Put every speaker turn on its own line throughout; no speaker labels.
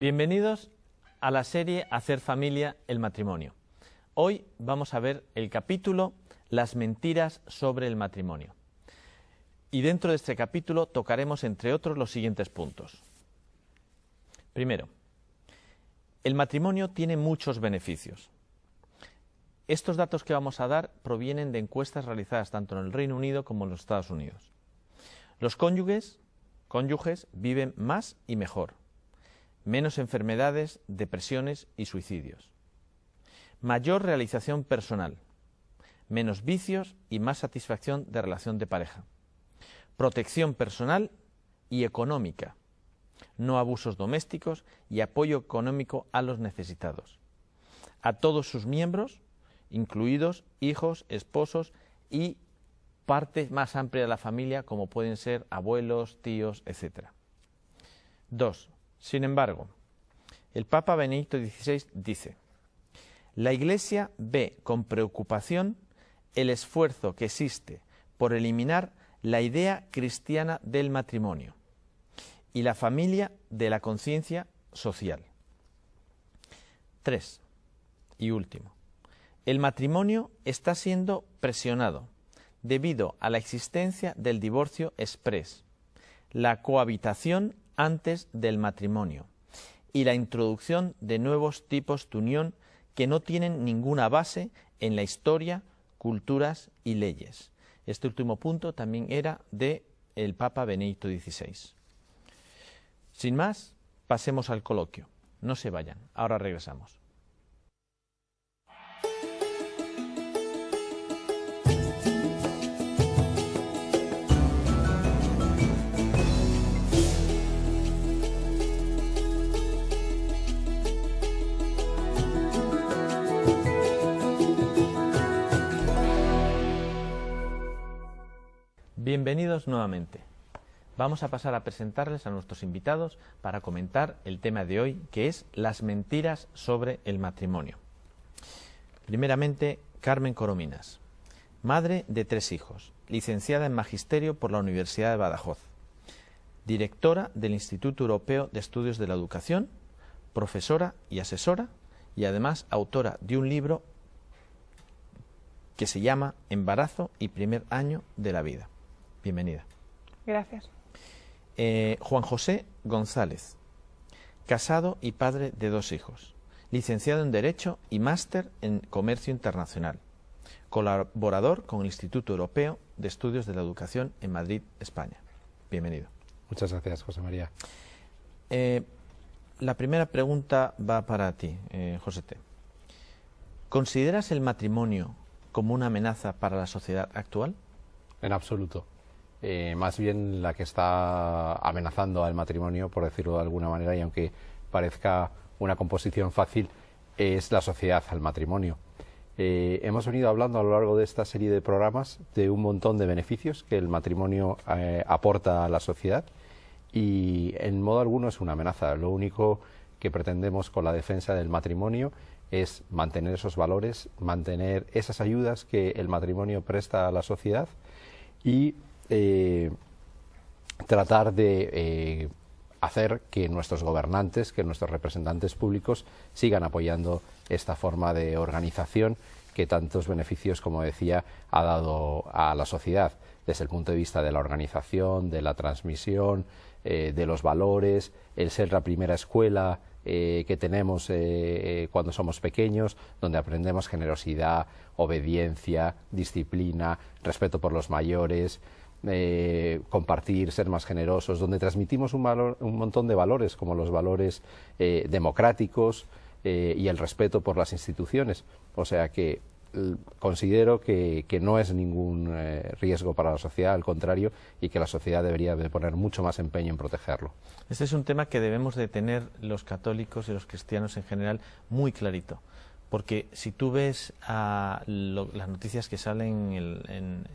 Bienvenidos a la serie Hacer familia, el matrimonio. Hoy vamos a ver el capítulo Las mentiras sobre el matrimonio. Y dentro de este capítulo tocaremos, entre otros, los siguientes puntos. Primero, el matrimonio tiene muchos beneficios. Estos datos que vamos a dar provienen de encuestas realizadas tanto en el Reino Unido como en los Estados Unidos. Los cónyuges viven más y mejor. Menos enfermedades, depresiones y suicidios. Mayor realización personal. Menos vicios y más satisfacción de relación de pareja. Protección personal y económica. No abusos domésticos y apoyo económico a los necesitados. A todos sus miembros, incluidos hijos, esposos y parte más amplia de la familia, como pueden ser abuelos, tíos, etc. 2. Sin embargo, el Papa Benedicto XVI dice: la Iglesia ve con preocupación el esfuerzo que existe por eliminar la idea cristiana del matrimonio y la familia de la conciencia social. 3. Y último, el matrimonio está siendo presionado debido a la existencia del divorcio exprés, la cohabitación antes del matrimonio y la introducción de nuevos tipos de unión que no tienen ninguna base en la historia, culturas y leyes. Este último punto también era del Papa Benedicto XVI. Sin más, pasemos al coloquio. No se vayan, ahora regresamos. Bienvenidos nuevamente. Vamos a pasar a presentarles a nuestros invitados para comentar el tema de hoy, que es las mentiras sobre el matrimonio. Primeramente, Carmen Corominas, madre de 3 hijos, licenciada en Magisterio por la Universidad de Badajoz, directora del Instituto Europeo de Estudios de la Educación, profesora y asesora, y además autora de un libro que se llama Embarazo y primer año de la vida. Bienvenida.
Gracias.
Juan José González, casado y padre de 2 hijos, licenciado en Derecho y máster en Comercio Internacional, colaborador con el Instituto Europeo de Estudios de la Educación en Madrid, España. Bienvenido.
Muchas gracias, José María.
La primera pregunta va para ti, José T. ¿Consideras el matrimonio como una amenaza para la sociedad actual?
En absoluto. Más bien la que está amenazando al matrimonio, por decirlo de alguna manera, y aunque parezca una composición fácil, es la sociedad al matrimonio. Hemos venido hablando a lo largo de esta serie de programas de un montón de beneficios que el matrimonio aporta a la sociedad y en modo alguno es una amenaza. Lo único que pretendemos con la defensa del matrimonio es mantener esos valores, mantener esas ayudas que el matrimonio presta a la sociedad y tratar de hacer que nuestros gobernantes, que nuestros representantes públicos sigan apoyando esta forma de organización que tantos beneficios, como decía, ha dado a la sociedad, desde el punto de vista de la organización, de la transmisión, de los valores, el ser la primera escuela que tenemos cuando somos pequeños, donde aprendemos generosidad, obediencia, disciplina, respeto por los mayores, compartir, ser más generosos, donde transmitimos un montón de valores, como los valores democráticos y el respeto por las instituciones. O sea que considero que no es ningún riesgo para la sociedad, al contrario, y que la sociedad debería de poner mucho más empeño en protegerlo.
Este es un tema que debemos de tener los católicos y los cristianos en general muy clarito, porque si tú ves las noticias que salen en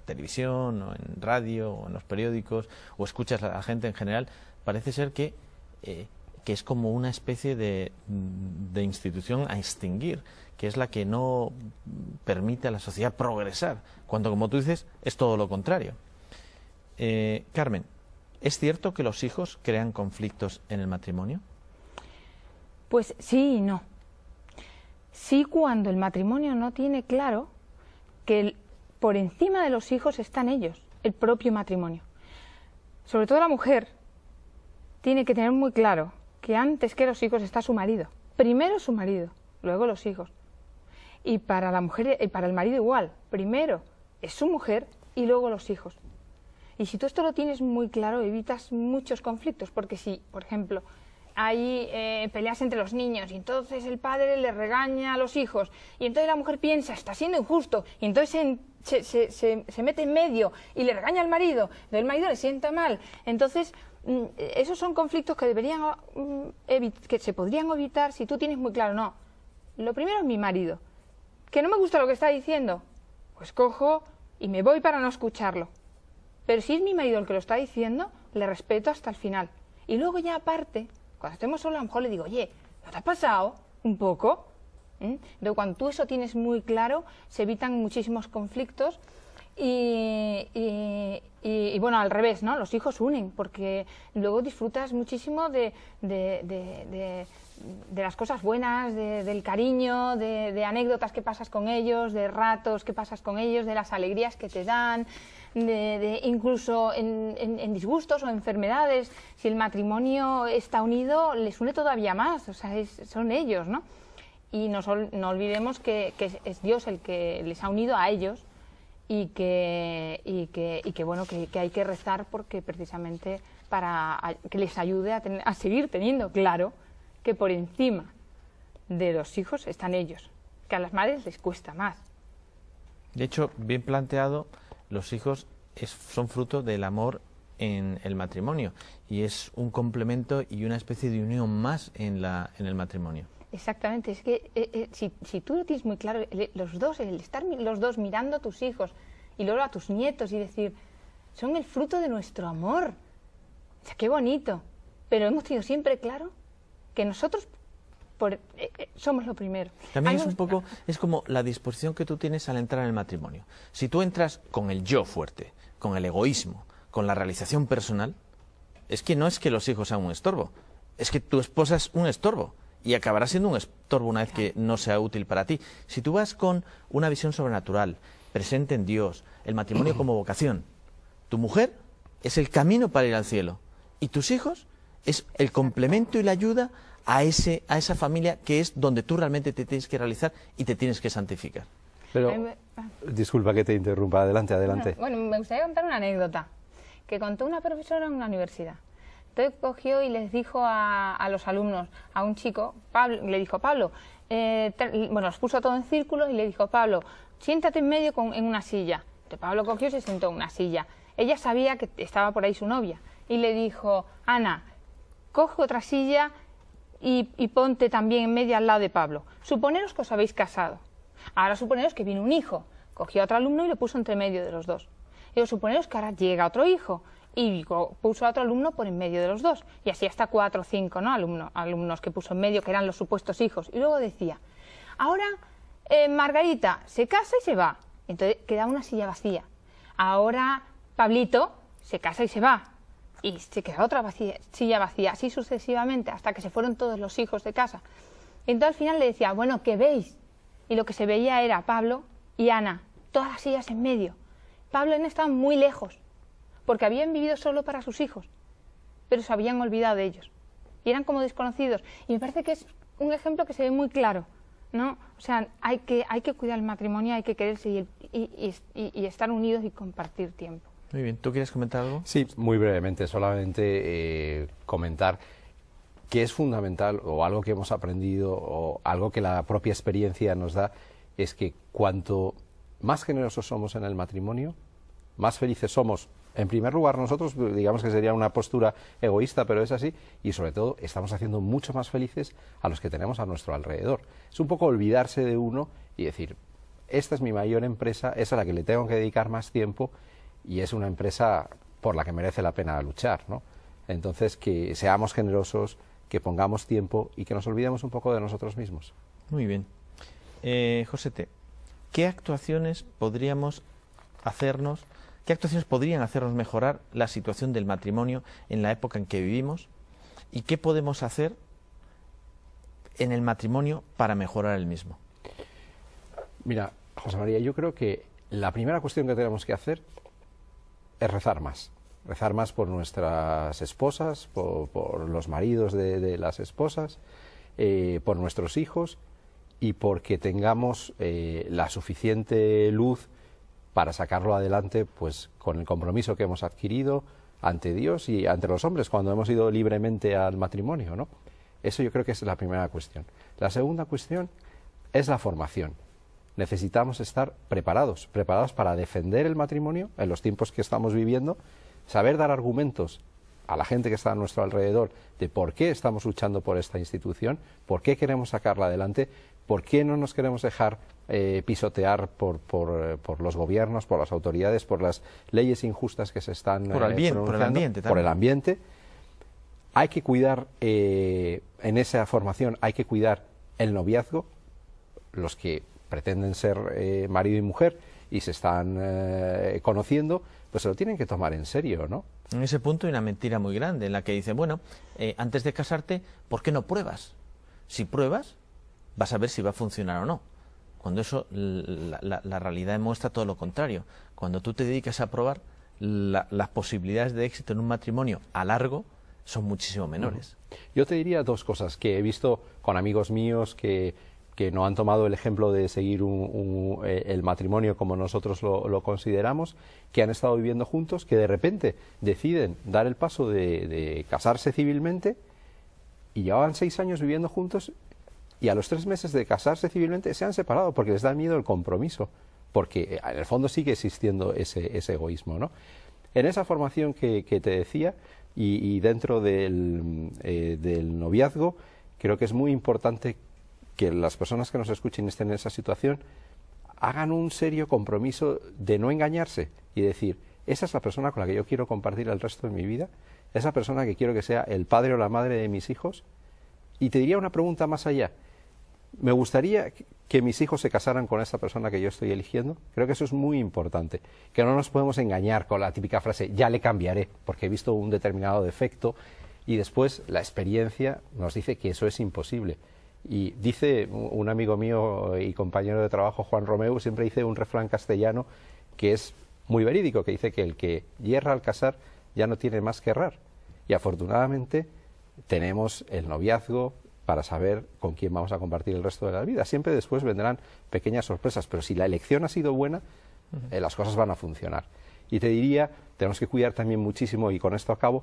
televisión o en radio o en los periódicos o escuchas a la gente en general, parece ser que es como una especie de institución a extinguir, que es la que no permite a la sociedad progresar, cuando, como tú dices, es todo lo contrario. Carmen, ¿es cierto que los hijos crean conflictos en el matrimonio?
Pues sí y no. Sí, cuando el matrimonio no tiene claro que por encima de los hijos están ellos, el propio matrimonio. Sobre todo la mujer tiene que tener muy claro que antes que los hijos está su marido. Primero su marido, luego los hijos. Y para la mujer y para el marido igual. Primero es su mujer y luego los hijos. Y si tú esto lo tienes muy claro, evitas muchos conflictos, porque si, por ejemplo, hay peleas entre los niños y entonces el padre le regaña a los hijos y entonces la mujer piensa, está siendo injusto, y entonces se mete en medio y le regaña al marido, entonces el marido le sienta mal. Entonces, esos son conflictos que que se podrían evitar si tú tienes muy claro, no, lo primero es mi marido, que no me gusta lo que está diciendo, pues cojo y me voy para no escucharlo. Pero si es mi marido el que lo está diciendo, le respeto hasta el final. Y luego ya aparte, cuando estemos solos, a lo mejor le digo, oye, ¿no te ha pasado un poco? Entonces, cuando tú eso tienes muy claro, se evitan muchísimos conflictos y bueno, al revés, ¿no? Los hijos unen, porque luego disfrutas muchísimo de las cosas buenas, del cariño, de anécdotas que pasas con ellos, de ratos que pasas con ellos, de las alegrías que te dan, incluso en disgustos o enfermedades. Si el matrimonio está unido, les une todavía más, o sea, son ellos, ¿no? Y no olvidemos que es Dios el que les ha unido a ellos y que bueno, que hay que rezar porque precisamente para que les ayude a seguir teniendo claro que por encima de los hijos están ellos, que a las madres les cuesta más.
De hecho, bien planteado, los hijos son fruto del amor en el matrimonio y es un complemento y una especie de unión más en el matrimonio.
Exactamente, es que si tú lo tienes muy claro, el estar los dos mirando a tus hijos y luego a tus nietos y decir, son el fruto de nuestro amor, o sea, qué bonito, pero hemos tenido siempre claro que nosotros somos lo primero.
También es como la disposición que tú tienes al entrar en el matrimonio. Si tú entras con el yo fuerte, con el egoísmo, con la realización personal, es que no es que los hijos sean un estorbo, es que tu esposa es un estorbo y acabará siendo un estorbo una vez que no sea útil para ti. Si tú vas con una visión sobrenatural, presente en Dios, el matrimonio como vocación, tu mujer es el camino para ir al cielo y tus hijos es el complemento y la ayuda a esa familia que es donde tú realmente te tienes que realizar y te tienes que santificar.
Pero, disculpa que te interrumpa, adelante.
Bueno, me gustaría contar una anécdota que contó una profesora en una universidad. Entonces cogió y les dijo a los alumnos, a un chico, Pablo, le dijo, Pablo, los puso todo en círculo y le dijo, Pablo, siéntate en medio en una silla. Entonces Pablo cogió y se sentó en una silla. Ella sabía que estaba por ahí su novia y le dijo, Ana, coge otra silla y ponte también en medio al lado de Pablo. Suponeros que os habéis casado. Ahora suponeros que viene un hijo. Cogió a otro alumno y lo puso entre medio de los dos. Y suponeros que ahora llega otro hijo y puso a otro alumno por en medio de los dos. Y así hasta 4 o 5, ¿no? alumnos que puso en medio, que eran los supuestos hijos. Y luego decía, ahora Margarita se casa y se va. Entonces queda una silla vacía. Ahora Pablito se casa y se va. Y se queda otra silla vacía, así sucesivamente, hasta que se fueron todos los hijos de casa. Y entonces al final le decía, bueno, ¿qué veis? Y lo que se veía era Pablo y Ana, todas las sillas en medio. Pablo y Ana estaban muy lejos, porque habían vivido solo para sus hijos, pero se habían olvidado de ellos. Y eran como desconocidos. Y me parece que es un ejemplo que se ve muy claro, ¿no? O sea, hay que cuidar el matrimonio, hay que quererse y estar unidos y compartir tiempo.
Muy bien, ¿tú quieres comentar algo?
Sí, muy brevemente, solamente comentar que es fundamental, o algo que hemos aprendido, o algo que la propia experiencia nos da, es que cuanto más generosos somos en el matrimonio, más felices somos. En primer lugar nosotros, digamos que sería una postura egoísta, pero es así, y sobre todo estamos haciendo mucho más felices a los que tenemos a nuestro alrededor. Es un poco olvidarse de uno y decir, esta es mi mayor empresa, es a la que le tengo que dedicar más tiempo, y es una empresa por la que merece la pena luchar, ¿no? Entonces, que seamos generosos, que pongamos tiempo y que nos olvidemos un poco de nosotros mismos.
Muy bien. Josete, ¿qué actuaciones podrían hacernos mejorar la situación del matrimonio en la época en que vivimos? ¿Y qué podemos hacer en el matrimonio para mejorar el mismo?
Mira, José María, yo creo que la primera cuestión que tenemos que hacer es rezar más. Rezar más por nuestras esposas, por los maridos de las esposas, por nuestros hijos, y porque tengamos la suficiente luz para sacarlo adelante, pues con el compromiso que hemos adquirido ante Dios y ante los hombres cuando hemos ido libremente al matrimonio, ¿no? Eso yo creo que es la primera cuestión. La segunda cuestión es la formación. Necesitamos estar preparados para defender el matrimonio en los tiempos que estamos viviendo, saber dar argumentos a la gente que está a nuestro alrededor de por qué estamos luchando por esta institución, por qué queremos sacarla adelante, por qué no nos queremos dejar pisotear por los gobiernos, por las autoridades, por las leyes injustas que se están pronunciando,
por el ambiente también.
por el ambiente. Hay que cuidar, en esa formación, hay que cuidar el noviazgo, los que pretenden ser marido y mujer y se están conociendo, pues se lo tienen que tomar en serio, ¿no?
En ese punto hay una mentira muy grande en la que dice, bueno, antes de casarte, ¿por qué no pruebas? Si pruebas, vas a ver si va a funcionar o no. Cuando eso, la realidad demuestra todo lo contrario. Cuando tú te dedicas a probar, las posibilidades de éxito en un matrimonio a largo son muchísimo menores.
Yo te diría dos cosas que he visto con amigos míos que no han tomado el ejemplo de seguir el matrimonio como nosotros lo consideramos, que han estado viviendo juntos, que de repente deciden dar el paso de casarse civilmente y llevaban 6 años viviendo juntos y a los 3 meses de casarse civilmente se han separado porque les da miedo el compromiso, porque en el fondo sigue existiendo ese egoísmo, ¿no? En esa formación que te decía y dentro del noviazgo, creo que es muy importante que las personas que nos escuchen y estén en esa situación hagan un serio compromiso de no engañarse y decir, esa es la persona con la que yo quiero compartir el resto de mi vida, esa persona que quiero que sea el padre o la madre de mis hijos. Y te diría una pregunta más allá, ¿me gustaría que mis hijos se casaran con esa persona que yo estoy eligiendo? Creo que eso es muy importante, que no nos podemos engañar con la típica frase, ya le cambiaré, porque he visto un determinado defecto, y después la experiencia nos dice que eso es imposible. Y dice un amigo mío y compañero de trabajo, Juan Romeu, siempre dice un refrán castellano que es muy verídico, que dice que el que yerra al casar ya no tiene más que errar. Y afortunadamente tenemos el noviazgo para saber con quién vamos a compartir el resto de la vida. Siempre después vendrán pequeñas sorpresas, pero si la elección ha sido buena, las cosas van a funcionar. Y te diría, tenemos que cuidar también muchísimo, y con esto acabo,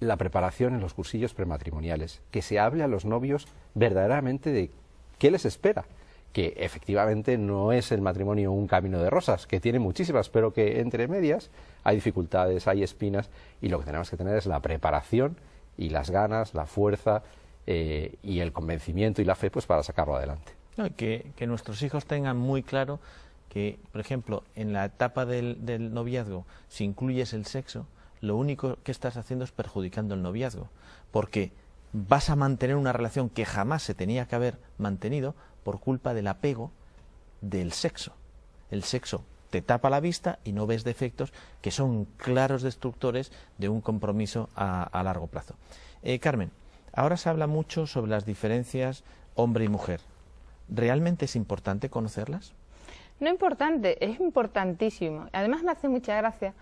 la preparación en los cursillos prematrimoniales, que se hable a los novios verdaderamente de qué les espera, que efectivamente no es el matrimonio un camino de rosas, que tiene muchísimas, pero que entre medias hay dificultades, hay espinas, y lo que tenemos que tener es la preparación y las ganas, la fuerza y el convencimiento y la fe, pues para sacarlo adelante.
No, que nuestros hijos tengan muy claro que, por ejemplo, en la etapa del noviazgo, si incluyes el sexo, lo único que estás haciendo es perjudicando el noviazgo, porque vas a mantener una relación que jamás se tenía que haber mantenido por culpa del apego del sexo. El sexo te tapa la vista y no ves defectos que son claros destructores de un compromiso a largo plazo. Carmen, ahora se habla mucho sobre las diferencias hombre y mujer. ¿Realmente es importante conocerlas?
No importante, es importantísimo. Además me hace mucha gracia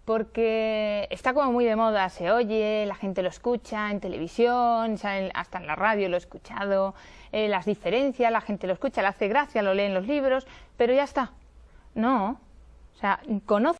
porque está como muy de moda, se oye, la gente lo escucha en televisión, hasta en la radio lo he escuchado, las diferencias, la gente lo escucha, le hace gracia, lo lee en los libros, pero ya está. No, o sea, conoce